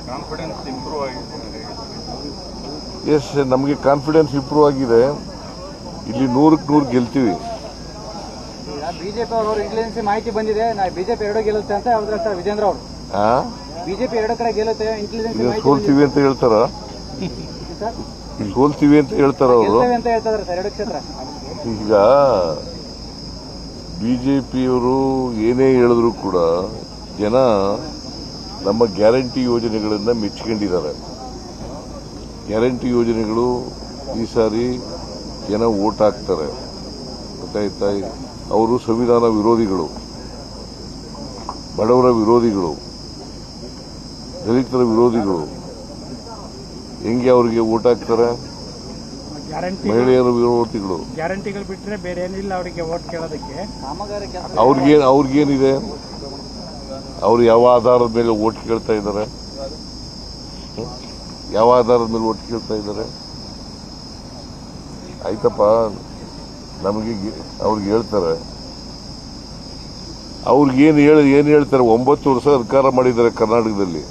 Confidence improve ಆಗಿದೆ. S, ನಮಗೆ confidence improve ಆಗಿದೆ. ಇಲ್ಲಿ 100ಕ್ಕೆ 100 ಗೆಲ್ತೀವಿ. ಬಿಜೆಪಿ ಅವರು ಇಂಟೆಲಿಜೆನ್ಸ್ ಮಾಹಿತಿ ಬಂದಿದೆ, ಬಿಜೆಪಿ 2 ಗೆಲ್ಲುತ್ತೆ ಅಂತ ಹೇಳಿದ್ರು ಸರ್ ವಿಜೇಂದ್ರ ಅವರು. ಬಿಜೆಪಿ 2 ಕಡೆ ಗೆಲ್ಲುತ್ತೆ, ಇಂಟೆಲಿಜೆನ್ಸ್ ಸೋಲ್ತೀವಿ ಅಂತ ಹೇಳ್ತಾರ, ಸೋಲ್ತೀವಿ ಅಂತ ಹೇಳ್ತಾರ ಅವರು ಅಂತ ಹೇಳ್ತಾರೆ ಸರ್ 2 ಕ್ಷೇತ್ರ. ಈಗ ಬಿಜೆಪಿಯವರು ಏನೇ ಹೇಳಿದ್ರು ಕೂಡ ಜನ ನಮ್ಮ ಗ್ಯಾರಂಟಿ ಯೋಜನೆಗಳನ್ನ ಮೆಚ್ಚಿಕೊಂಡಿದ್ದಾರೆ. ಗ್ಯಾರಂಟಿ ಯೋಜನೆಗಳು ಈ ಸಾರಿ ಜನ ವೋಟ್ ಹಾಕ್ತಾರೆ, ಗೊತ್ತಾಯ್ತಾ? ಅವರು ಸಂವಿಧಾನ ವಿರೋಧಿಗಳು, ಬಡವರ ವಿರೋಧಿಗಳು, ದಲಿತರ ವಿರೋಧಿಗಳು. ಹೆಂಗೆ ಅವ್ರಿಗೆ ವೋಟ್ ಹಾಕ್ತಾರೆ? ಮಹಿಳೆಯರ ವಿರೋಧಿಗಳು. ಗ್ಯಾರಂಟಿಗಳು ಬಿಟ್ಟರೆ ಬೇರೆ ಏನಿಲ್ಲ ಅವರಿಗೆ ವೋಟ್ ಕೇಳೋದಕ್ಕೆ. ಅವ್ರಿಗೇನಿದೆ? ಅವ್ರು ಯಾವ ಆಧಾರದ ಮೇಲೆ ವೋಟ್ ಕೇಳ್ತಾ ಇದ್ದಾರೆ? ಯಾವ ಆಧಾರದ ಮೇಲೆ ವೋಟ್ ಕೇಳ್ತಾ ಇದ್ದಾರೆ? ಆಯ್ತಪ್ಪ, ನಮಗೆ ಅವ್ರಿಗೆ ಹೇಳ್ತಾರೆ, ಅವ್ರಿಗೇನು ಏನು ಹೇಳ್ತಾರೆ? 9 ವರ್ಷ ಸರ್ಕಾರ ಮಾಡಿದ್ದಾರೆ ಕರ್ನಾಟಕದಲ್ಲಿ,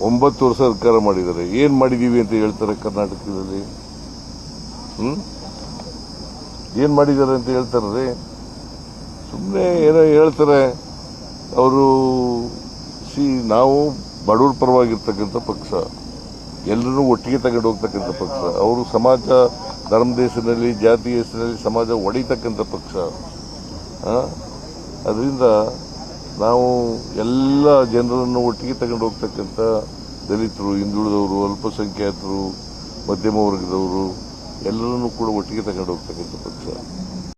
9 ವರ್ಷ ಸರ್ಕಾರ ಮಾಡಿದ್ದಾರೆ. ಏನ್ ಮಾಡಿದೀವಿ ಅಂತ ಹೇಳ್ತಾರೆ ಕರ್ನಾಟಕದಲ್ಲಿ? ಏನ್ ಮಾಡಿದ್ದಾರೆ ಅಂತ ಹೇಳ್ತಾರೆ? ಸುಮ್ಮನೆ ಏನೋ ಹೇಳ್ತಾರೆ ಅವರು. ನಾವು ಬಡವರ ಪರವಾಗಿರ್ತಕ್ಕಂಥ ಪಕ್ಷ, ಎಲ್ಲರೂ ಒಟ್ಟಿಗೆ ತಗೊಂಡು ಹೋಗ್ತಕ್ಕಂಥ ಪಕ್ಷ. ಅವರು ಸಮಾಜ, ಧರ್ಮ ದೇಶದಲ್ಲಿ, ಜಾತಿ ಹೆಸರಿನಲ್ಲಿ ಸಮಾಜ ಒಡೆಯತಕ್ಕಂಥ ಪಕ್ಷ. ಅದರಿಂದ ನಾವು ಎಲ್ಲ ಜನರನ್ನು ಒಟ್ಟಿಗೆ ತಗೊಂಡು ಹೋಗ್ತಕ್ಕಂಥ ದಲಿತರು, ಹಿಂದುಳಿದವರು, ಅಲ್ಪಸಂಖ್ಯಾತರು, ಮಧ್ಯಮ ವರ್ಗದವರು ಎಲ್ಲರನ್ನೂ ಕೂಡ ಒಟ್ಟಿಗೆ ತಗೊಂಡು ಹೋಗ್ತಕ್ಕಂಥ ಪಕ್ಷ.